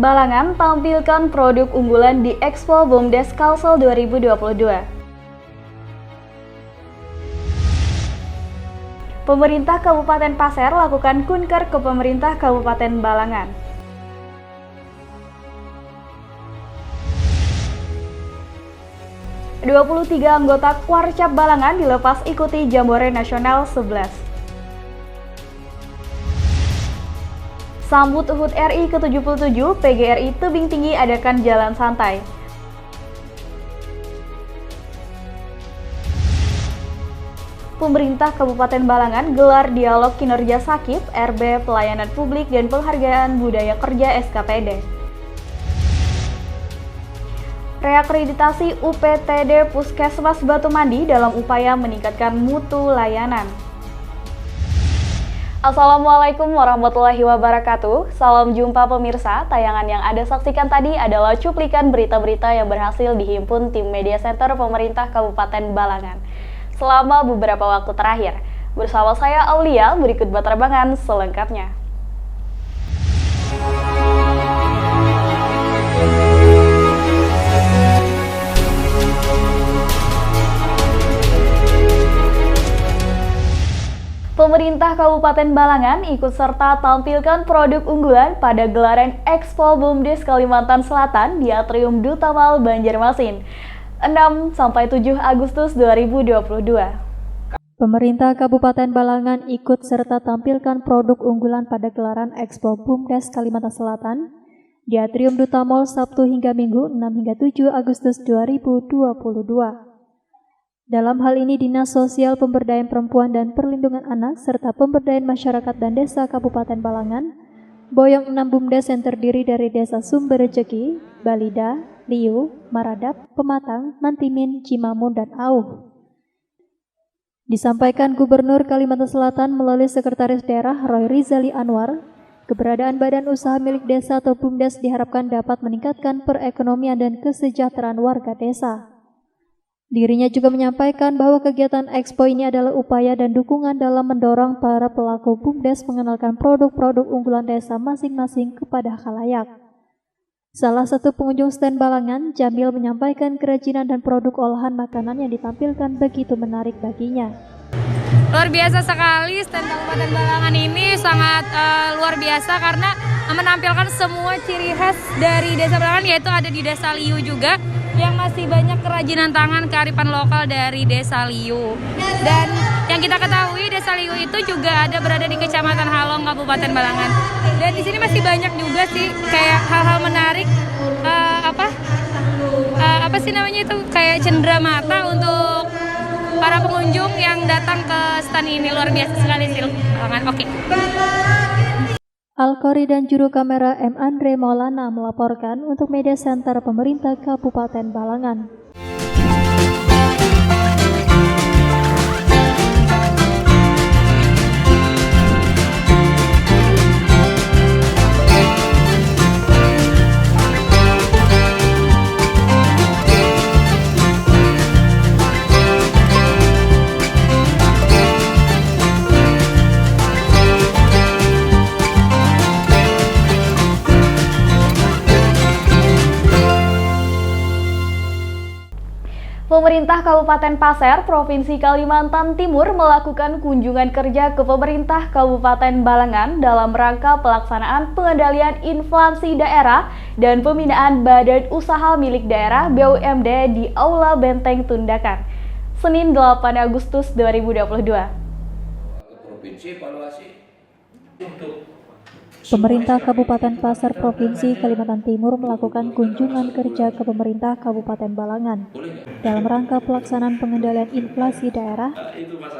Balangan tampilkan produk unggulan di Expo BUMDes Kalsel 2022. Pemerintah Kabupaten Pasir lakukan kunker ke pemerintah Kabupaten Balangan. ...23 anggota Warcap Balangan dilepas ikuti Jambore Nasional 11. Sambut HUT RI ke-77, PGRI Tebing Tinggi adakan jalan santai. Pemerintah Kabupaten Balangan gelar dialog kinerja Sakip, RB Pelayanan Publik dan Penghargaan Budaya Kerja SKPD. Reakreditasi UPTD Puskesmas Batu Mandi dalam upaya meningkatkan mutu layanan. Assalamualaikum warahmatullahi wabarakatuh. Salam jumpa pemirsa. Tayangan yang Anda saksikan tadi adalah cuplikan berita-berita yang berhasil dihimpun tim Media Center Pemerintah Kabupaten Balangan selama beberapa waktu terakhir. Bersama saya Aulia, berikut baterbangan selengkapnya. Pemerintah Kabupaten Balangan ikut serta tampilkan produk unggulan pada gelaran Expo BUMDes Kalimantan Selatan di Atrium Duta Mal Banjarmasin, 6-7 Agustus 2022. Pemerintah Kabupaten Balangan ikut serta tampilkan produk unggulan pada gelaran Expo BUMDes Kalimantan Selatan di Atrium Duta Mal Sabtu hingga Minggu 6-7 Agustus 2022. Dalam hal ini, Dinas Sosial Pemberdayaan Perempuan dan Perlindungan Anak serta Pemberdayaan Masyarakat dan Desa Kabupaten Balangan boyong 6 BUMDes yang terdiri dari Desa Sumber Rejeki, Balida, Liu, Maradap, Pematang, Mantimin, Cimamun, dan Auh. Disampaikan Gubernur Kalimantan Selatan melalui Sekretaris Daerah Roy Rizali Anwar, keberadaan badan usaha milik desa atau BUMDes diharapkan dapat meningkatkan perekonomian dan kesejahteraan warga desa. Dirinya juga menyampaikan bahwa kegiatan Expo ini adalah upaya dan dukungan dalam mendorong para pelaku BUMDes mengenalkan produk-produk unggulan desa masing-masing kepada khalayak. Salah satu pengunjung stand Balangan, Jamil, menyampaikan kerajinan dan produk olahan makanan yang ditampilkan begitu menarik baginya. Luar biasa sekali, stand Kabupaten Balangan ini sangat luar biasa karena menampilkan semua ciri khas dari Desa Balangan, yaitu ada di Desa Liu juga yang masih banyak kerajinan tangan kearifan lokal dari Desa Liu. Dan yang kita ketahui Desa Liu itu juga ada berada di Kecamatan Halong, Kabupaten Balangan. Dan di sini masih banyak juga sih kayak hal-hal menarik, apa sih namanya itu, kayak cendera mata untuk para pengunjung yang datang ke stand ini. Luar biasa sekali sih Balangan. Oke. Alkori dan juru kamera M. Andre Maulana melaporkan untuk Media Center Pemerintah Kabupaten Balangan. Pemerintah Kabupaten Pasir, Provinsi Kalimantan Timur melakukan kunjungan kerja ke pemerintah Kabupaten Balangan dalam rangka pelaksanaan pengendalian inflasi daerah dan pembinaan badan usaha milik daerah BUMD di Aula Benteng Tundakan, Senin 8 Agustus 2022. Pemerintah Kabupaten Pasir Provinsi Kalimantan Timur melakukan kunjungan kerja ke pemerintah Kabupaten Balangan dalam rangka pelaksanaan pengendalian inflasi daerah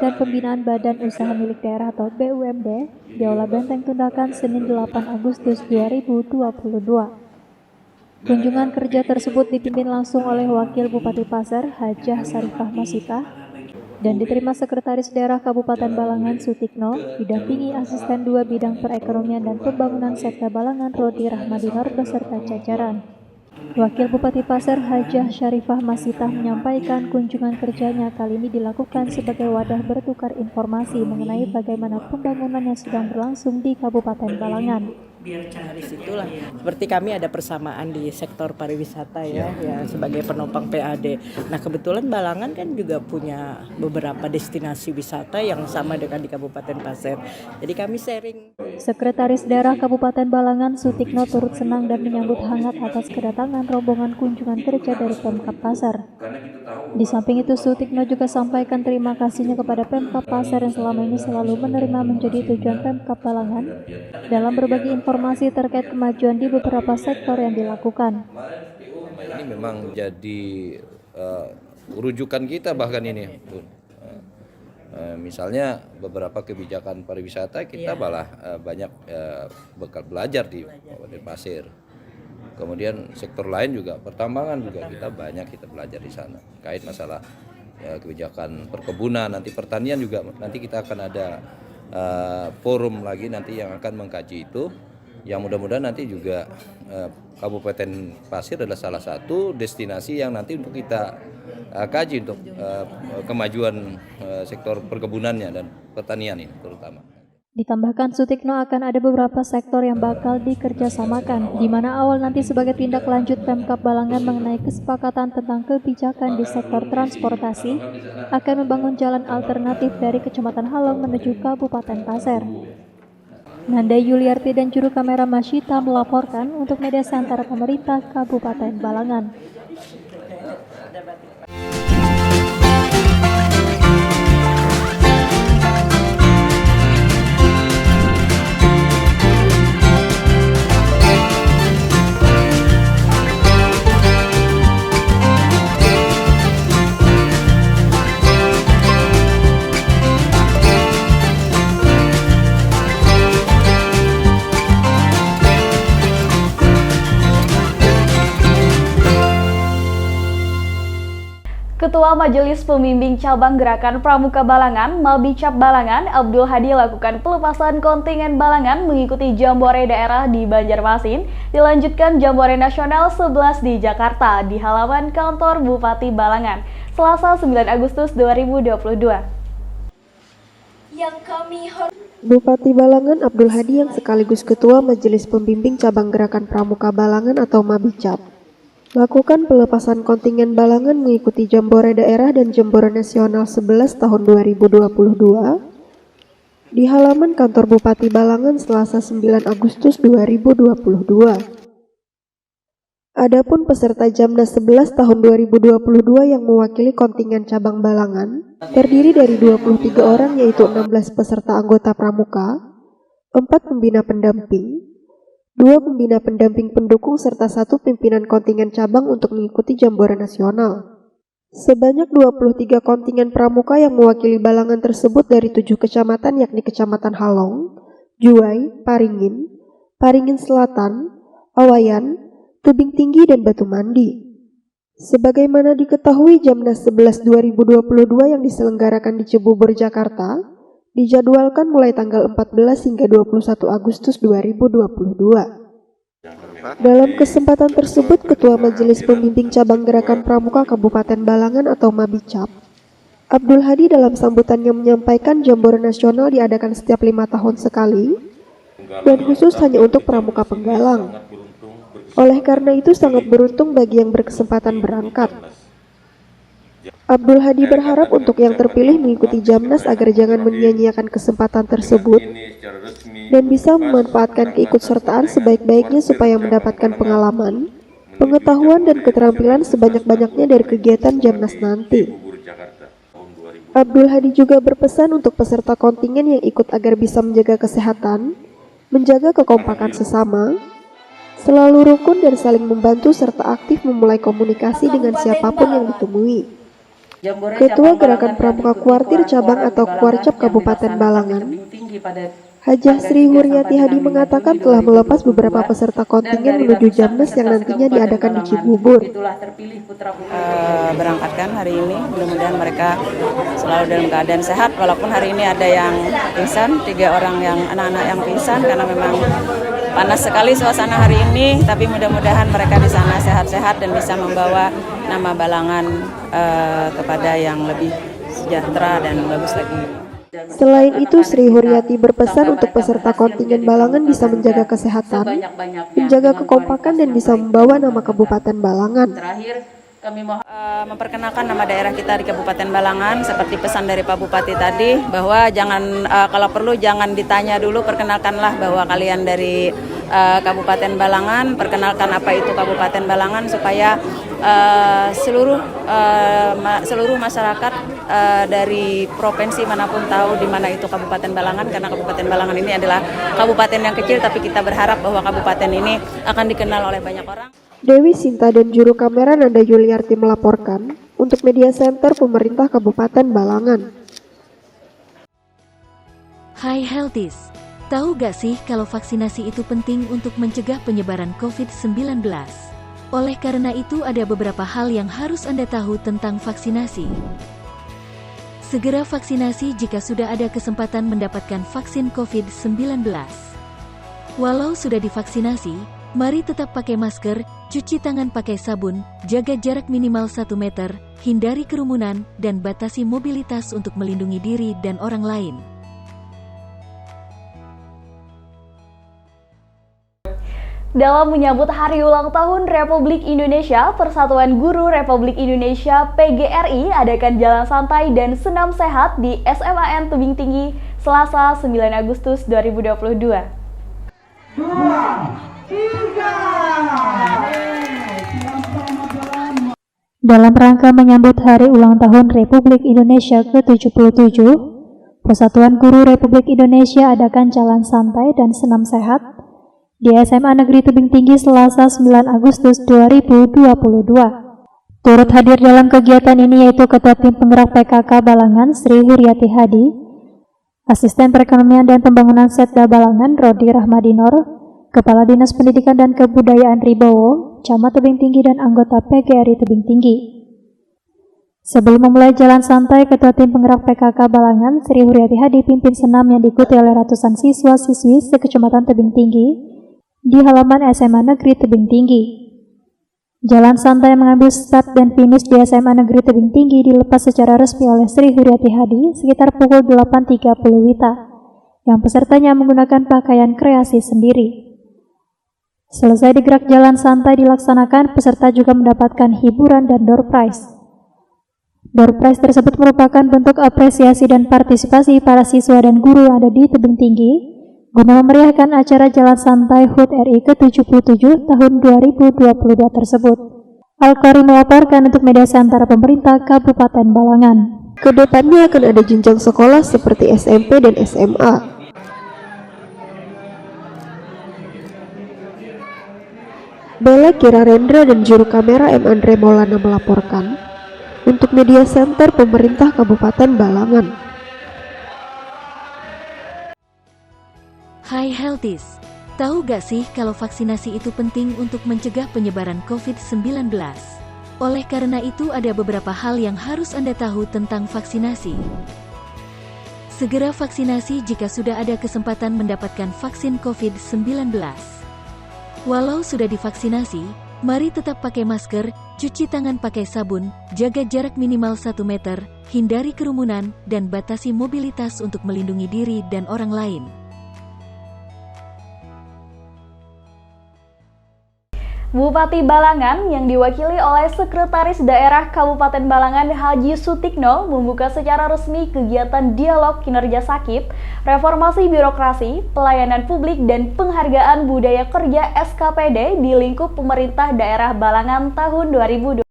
dan pembinaan badan usaha milik daerah atau BUMD di Aula Benteng Tundakan Senin 8 Agustus 2022. Kunjungan kerja tersebut dipimpin langsung oleh Wakil Bupati Pasir Hajah Sarifah Masitah dan diterima Sekretaris Daerah Kabupaten Balangan Sutikno, didampingi Asisten 2 Bidang Perekonomian dan Pembangunan Sekta Balangan Rodi Rahmadinor beserta jajaran. Wakil Bupati Pasir Hajah Syarifah Masitah menyampaikan kunjungan kerjanya kali ini dilakukan sebagai wadah bertukar informasi mengenai bagaimana pembangunan yang sedang berlangsung di Kabupaten Balangan. Dari situlah seperti kami ada persamaan di sektor pariwisata ya sebagai penopang PAD. Nah kebetulan Balangan kan juga punya beberapa destinasi wisata yang sama dengan di Kabupaten Pasir. Jadi kami sharing. Sekretaris Daerah Kabupaten Balangan Sutikno turut senang dan menyambut hangat atas kedatangan rombongan kunjungan kerja dari Pemkab Pasir. Di samping itu Sutikno juga sampaikan terima kasihnya kepada Pemkab Pasir yang selama ini selalu menerima menjadi tujuan Pemkab Balangan dalam berbagi informasi terkait kemajuan di beberapa sektor yang dilakukan. Ini memang jadi rujukan kita bahkan ini. Misalnya beberapa kebijakan pariwisata kita malah banyak bekal belajar di Kabupaten Pasir. Kemudian sektor lain juga pertambangan juga kita belajar di sana. Kait masalah kebijakan perkebunan, nanti pertanian juga nanti kita akan ada forum lagi nanti yang akan mengkaji itu. Yang mudah-mudahan nanti juga Kabupaten Pasir adalah salah satu destinasi yang nanti untuk kita kaji untuk kemajuan sektor perkebunannya dan pertanian ini terutama. Ditambahkan Sutikno akan ada beberapa sektor yang bakal dikerjasamakan, di mana awal nanti sebagai tindak lanjut Pemkab Balangan mengenai kesepakatan tentang kebijakan di sektor transportasi akan membangun jalan alternatif dari Kecamatan Halong menuju Kabupaten Pasir. Nanda Yuliarti dan juru kamera Masyita melaporkan untuk Media Center Pemerintah Kabupaten Balangan. Ketua Majelis Pembimbing Cabang Gerakan Pramuka Balangan, Mabicap Balangan, Abdul Hadi lakukan pelepasan kontingen Balangan mengikuti Jambore daerah di Banjarmasin, dilanjutkan Jambore Nasional 11 di Jakarta di halaman kantor Bupati Balangan, Selasa 9 Agustus 2022. Bupati Balangan Abdul Hadi yang sekaligus Ketua Majelis Pembimbing Cabang Gerakan Pramuka Balangan atau Mabicap lakukan pelepasan kontingen Balangan mengikuti Jambore daerah dan Jambore Nasional 11 tahun 2022 di halaman kantor Bupati Balangan Selasa 9 Agustus 2022. Adapun peserta Jamnas 11 tahun 2022 yang mewakili kontingen cabang Balangan terdiri dari 23 orang yaitu 16 peserta anggota pramuka, 4 pembina pendamping, 2 pembina pendamping pendukung serta 1 pimpinan kontingen cabang untuk mengikuti Jambore Nasional. Sebanyak 23 kontingen pramuka yang mewakili Balangan tersebut dari 7 kecamatan yakni Kecamatan Halong, Juwai, Paringin, Paringin Selatan, Awayan, Tebing Tinggi dan Batu Mandi. Sebagaimana diketahui Jamnas 11 2022 yang diselenggarakan di Cibubur, Jakarta dijadwalkan mulai tanggal 14 hingga 21 Agustus 2022. Dalam kesempatan tersebut, Ketua Majelis Pembimbing Cabang Gerakan Pramuka Kabupaten Balangan atau Mabicap, Abdul Hadi dalam sambutannya menyampaikan Jambore Nasional diadakan setiap 5 tahun sekali dan khusus hanya untuk pramuka penggalang. Oleh karena itu sangat beruntung bagi yang berkesempatan berangkat. Abdul Hadi berharap untuk yang terpilih mengikuti Jamnas agar jangan menyia-nyiakan kesempatan tersebut dan bisa memanfaatkan keikutsertaan sebaik-baiknya supaya mendapatkan pengalaman, pengetahuan dan keterampilan sebanyak-banyaknya dari kegiatan Jamnas nanti. Abdul Hadi juga berpesan untuk peserta kontingen yang ikut agar bisa menjaga kesehatan, menjaga kekompakan sesama, selalu rukun dan saling membantu serta aktif memulai komunikasi dengan siapapun yang ditemui. Ketua Gerakan Pramuka Kuartir Cabang atau Kuarcap Kabupaten Balangan, Hajah Sri Huryati Hadi mengatakan telah melepas beberapa peserta kontingen menuju Jamnas yang nantinya diadakan di Cibubur. Berangkatkan hari ini, mudah-mudahan mereka selalu dalam keadaan sehat, walaupun hari ini ada yang pingsan, 3 orang yang anak-anak yang pingsan karena memang panas sekali suasana hari ini, tapi mudah-mudahan mereka di sana sehat-sehat dan bisa membawa nama Balangan kepada yang lebih sejahtera dan bagus lagi. Selain itu, Sri Huryati berpesan untuk peserta kontingen Balangan bisa menjaga kesehatan, menjaga kekompakan, dan bisa membawa nama Kabupaten Balangan. Kami memperkenalkan nama daerah kita di Kabupaten Balangan seperti pesan dari Pak Bupati tadi, bahwa jangan kalau perlu jangan ditanya dulu, perkenalkanlah bahwa kalian dari Kabupaten Balangan, perkenalkan apa itu Kabupaten Balangan supaya seluruh masyarakat dari provinsi manapun tahu di mana itu Kabupaten Balangan, karena Kabupaten Balangan ini adalah kabupaten yang kecil, tapi kita berharap bahwa kabupaten ini akan dikenal oleh banyak orang. Dewi Sinta dan juru kamera Nanda Yuliarti melaporkan untuk Media Center Pemerintah Kabupaten Balangan. Hai Healthies, tahu gak sih kalau vaksinasi itu penting untuk mencegah penyebaran COVID-19? Oleh karena itu ada beberapa hal yang harus Anda tahu tentang vaksinasi. Segera vaksinasi jika sudah ada kesempatan mendapatkan vaksin COVID-19. Walau sudah divaksinasi, mari tetap pakai masker, cuci tangan pakai sabun, jaga jarak minimal 1 meter, hindari kerumunan, dan batasi mobilitas untuk melindungi diri dan orang lain. Dalam menyambut Hari Ulang Tahun Republik Indonesia, Persatuan Guru Republik Indonesia PGRI adakan jalan santai dan senam sehat di SMAN Tebing Tinggi Selasa 9 Agustus 2022. Dalam rangka menyambut Hari Ulang Tahun Republik Indonesia ke-77, Persatuan Guru Republik Indonesia adakan jalan santai dan senam sehat di SMA Negeri Tebing Tinggi Selasa 9 Agustus 2022. Turut hadir dalam kegiatan ini yaitu Ketua Tim Penggerak PKK Balangan Sri Huryati Hadi, Asisten Perekonomian dan Pembangunan Setda Balangan Rodi Rahmadinor, Kepala Dinas Pendidikan dan Kebudayaan Ribowo, Camat Tebing Tinggi, dan anggota PGRI Tebing Tinggi. Sebelum memulai jalan santai, Ketua Tim Penggerak PKK Balangan Sri Huryati Hadi pimpin senam yang diikuti oleh ratusan siswa-siswi sekecamatan Tebing Tinggi di halaman SMA Negeri Tebing Tinggi. Jalan santai mengambil start dan finish di SMA Negeri Tebing Tinggi dilepas secara resmi oleh Sri Huryati Hadi sekitar pukul 8.30 WITA, yang pesertanya menggunakan pakaian kreasi sendiri. Selesai digerak jalan santai dilaksanakan, peserta juga mendapatkan hiburan dan door prize. Door prize tersebut merupakan bentuk apresiasi dan partisipasi para siswa dan guru yang ada di Tebing Tinggi guna memeriahkan acara Jalan Santai HUT RI ke-77 tahun 2022 tersebut. Al-Qari melaporkan untuk Media Center Pemerintah Kabupaten Balangan. Kedepannya akan ada jenjang sekolah seperti SMP dan SMA. Bella Kirarendra dan juru kamera M. Andre Maulana melaporkan untuk Media Center Pemerintah Kabupaten Balangan. Hai Healthies, tahu gak sih kalau vaksinasi itu penting untuk mencegah penyebaran COVID-19? Oleh karena itu ada beberapa hal yang harus Anda tahu tentang vaksinasi. Segera vaksinasi jika sudah ada kesempatan mendapatkan vaksin COVID-19. Walau sudah divaksinasi, mari tetap pakai masker, cuci tangan pakai sabun, jaga jarak minimal 1 meter, hindari kerumunan, dan batasi mobilitas untuk melindungi diri dan orang lain. Bupati Balangan yang diwakili oleh Sekretaris Daerah Kabupaten Balangan Haji Sutikno membuka secara resmi kegiatan dialog kinerja sakit, reformasi birokrasi, pelayanan publik, dan penghargaan budaya kerja SKPD di lingkup pemerintah daerah Balangan tahun 2022.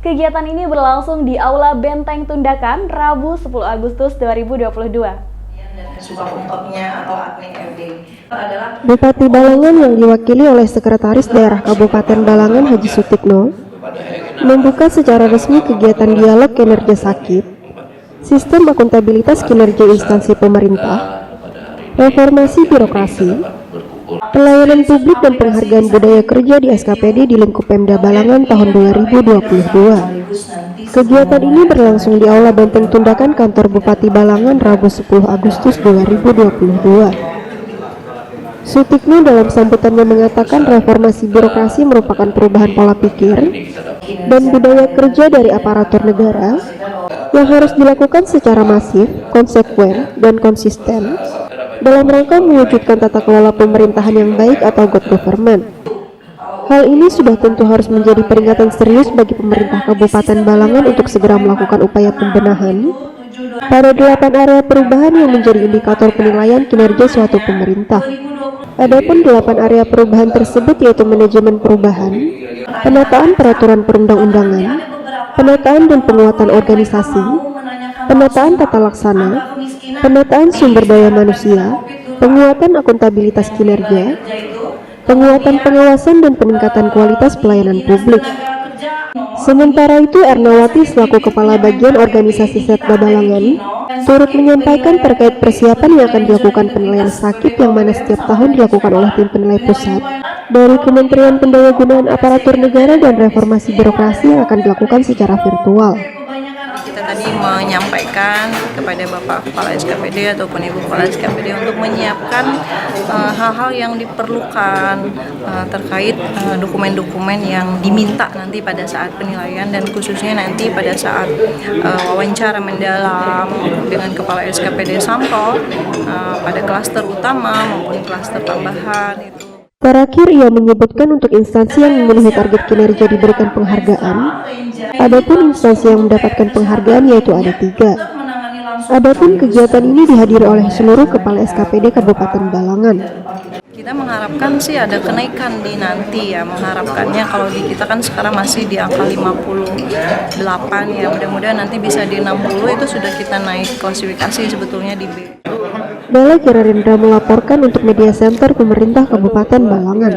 Kegiatan ini berlangsung di Aula Benteng Tundakan, Rabu 10 Agustus 2022. Bupati Balangan yang diwakili oleh Sekretaris Daerah Kabupaten Balangan Haji Sutikno membuka secara resmi kegiatan dialog kinerja sakit, sistem akuntabilitas kinerja instansi pemerintah, reformasi birokrasi, pelayanan publik, dan penghargaan budaya kerja di SKPD di lingkup Pemda Balangan tahun 2022. Kegiatan ini berlangsung di Aula Benteng Tundakan Kantor Bupati Balangan Rabu 10 Agustus 2022. Sutikno dalam sambutannya mengatakan reformasi birokrasi merupakan perubahan pola pikir dan budaya kerja dari aparatur negara yang harus dilakukan secara masif, konsekuen, dan konsisten dalam rangka mewujudkan tata kelola pemerintahan yang baik atau good government. Hal ini sudah tentu harus menjadi peringatan serius bagi pemerintah Kabupaten Balangan untuk segera melakukan upaya pembenahan pada 8 area perubahan yang menjadi indikator penilaian kinerja suatu pemerintah. Adapun 8 area perubahan tersebut yaitu manajemen perubahan, penataan peraturan perundang-undangan, penataan dan penguatan organisasi, penataan tata laksana, penataan sumber daya manusia, penguatan akuntabilitas kinerja, penguatan pengawasan dan peningkatan kualitas pelayanan publik. Sementara itu, Ernawati selaku Kepala Bagian Organisasi Setda Balangan turut menyampaikan terkait persiapan yang akan dilakukan penilaian sakit yang mana setiap tahun dilakukan oleh tim penilai pusat dari Kementerian Pendayagunaan Aparatur Negara dan Reformasi Birokrasi yang akan dilakukan secara virtual. Kita tadi menyampaikan kepada Bapak Kepala SKPD ataupun Ibu Kepala SKPD untuk menyiapkan hal-hal yang diperlukan terkait dokumen-dokumen yang diminta nanti pada saat penilaian dan khususnya nanti pada saat wawancara mendalam dengan Kepala SKPD sampel pada klaster utama maupun klaster tambahan itu. Terakhir, ia menyebutkan untuk instansi yang memenuhi target kinerja diberikan penghargaan. Adapun instansi yang mendapatkan penghargaan yaitu ada 3. Adapun kegiatan ini dihadiri oleh seluruh Kepala SKPD Kabupaten Balangan. Kita mengharapkan sih ada kenaikan di nanti ya, mengharapkannya kalau di kita kan sekarang masih di angka 58 ya, mudah-mudahan nanti bisa di 60 itu sudah kita naik klasifikasi sebetulnya di B. Bella Kirarindra melaporkan untuk Media Center Pemerintah Kabupaten Balangan.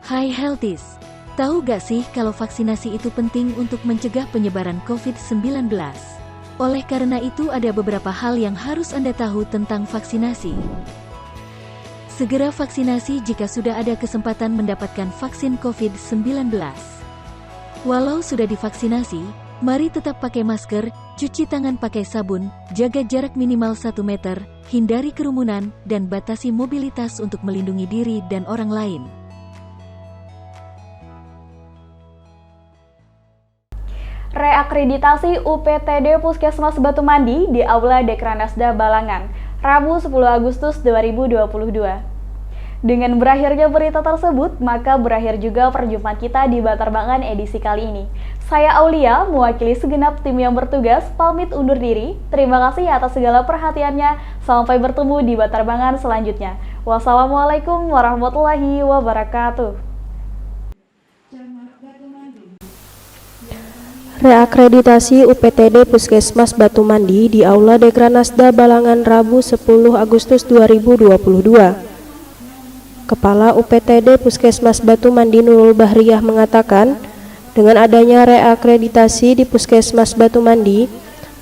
Hai Healthies, tahu gak sih kalau vaksinasi itu penting untuk mencegah penyebaran COVID-19? Oleh karena itu ada beberapa hal yang harus Anda tahu tentang vaksinasi. Segera vaksinasi jika sudah ada kesempatan mendapatkan vaksin COVID-19. Walau sudah divaksinasi, mari tetap pakai masker, cuci tangan pakai sabun, jaga jarak minimal 1 meter, hindari kerumunan, dan batasi mobilitas untuk melindungi diri dan orang lain. Reakreditasi UPTD Puskesmas Batu Mandi di Aula Dekranasda Balangan, Rabu 10 Agustus 2022. Dengan berakhirnya berita tersebut, maka berakhir juga perjumpaan kita di Bantarbangan edisi kali ini. Saya Aulia, mewakili segenap tim yang bertugas, pamit undur diri. Terima kasih atas segala perhatiannya. Sampai bertemu di Bantarbangan selanjutnya. Wassalamualaikum warahmatullahi wabarakatuh. Reakreditasi UPTD Puskesmas Batu Mandi di Aula Dekranasda Balangan Rabu 10 Agustus 2022. Kepala UPTD Puskesmas Batu Mandi Nurul Bahriyah mengatakan, dengan adanya reakreditasi di Puskesmas Batu Mandi,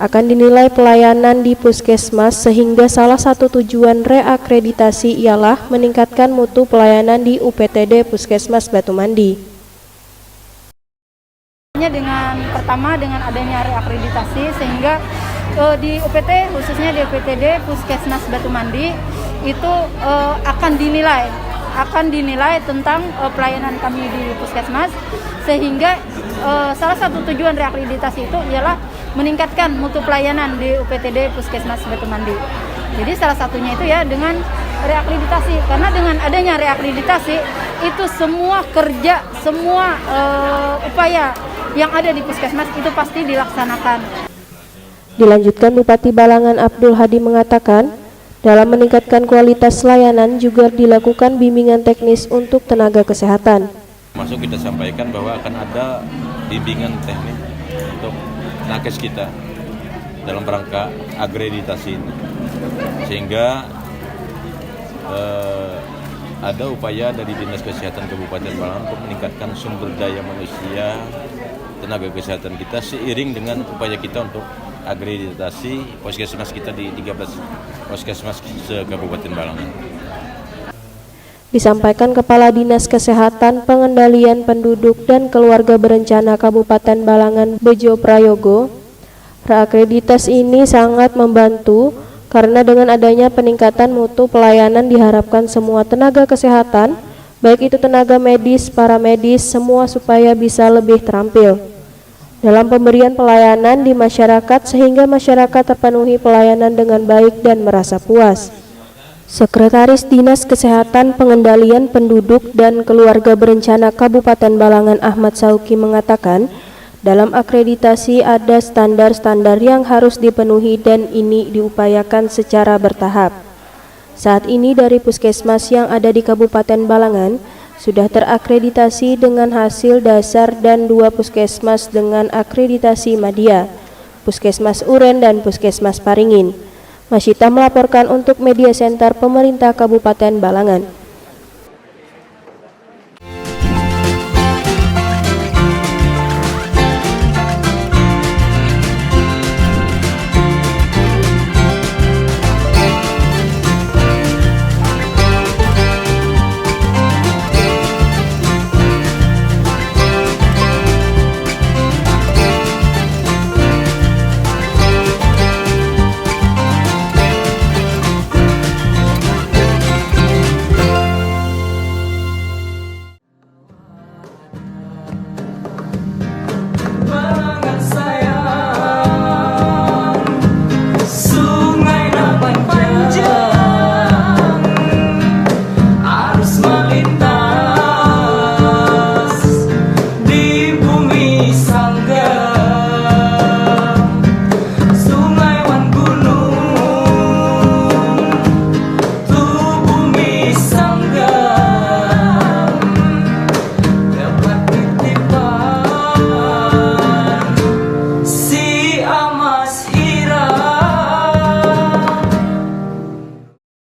akan dinilai pelayanan di Puskesmas sehingga salah satu tujuan reakreditasi ialah meningkatkan mutu pelayanan di UPTD Puskesmas Batu Mandi. Dengan adanya reakreditasi sehingga di UPT khususnya di UPTD Puskesmas Batu Mandi itu akan dinilai tentang pelayanan kami di Puskesmas sehingga salah satu tujuan reakreditasi itu ialah meningkatkan mutu pelayanan di UPTD Puskesmas Batu Mandi. Jadi salah satunya itu ya dengan reakreditasi, karena dengan adanya reakreditasi itu semua kerja, semua upaya yang ada di Puskesmas itu pasti dilaksanakan. Dilanjutkan Bupati Balangan Abdul Hadi mengatakan, dalam meningkatkan kualitas layanan juga dilakukan bimbingan teknis untuk tenaga kesehatan. Masuk kita sampaikan bahwa akan ada bimbingan teknis untuk nakes kita dalam rangka akreditasi ini. Sehingga ada upaya dari Dinas Kesehatan Kabupaten Balangan untuk meningkatkan sumber daya manusia tenaga kesehatan kita seiring dengan upaya kita untuk akreditasi puskesmas kita di 13 puskesmas se-Kabupaten Balangan. Disampaikan Kepala Dinas Kesehatan Pengendalian Penduduk dan Keluarga Berencana Kabupaten Balangan Bejo Prayogo, reakreditasi ini sangat membantu karena dengan adanya peningkatan mutu pelayanan diharapkan semua tenaga kesehatan, baik itu tenaga medis, paramedis, semua supaya bisa lebih terampil. dalam pemberian pelayanan di masyarakat sehingga masyarakat terpenuhi pelayanan dengan baik dan merasa puas. Sekretaris Dinas Kesehatan Pengendalian Penduduk dan Keluarga Berencana Kabupaten Balangan Ahmad Sauki mengatakan, dalam akreditasi ada standar-standar yang harus dipenuhi dan ini diupayakan secara bertahap. Saat ini dari puskesmas yang ada di Kabupaten Balangan sudah terakreditasi dengan hasil dasar dan 2 puskesmas dengan akreditasi Madya, Puskesmas Uren dan Puskesmas Paringin. Masyita melaporkan untuk Media Center Pemerintah Kabupaten Balangan.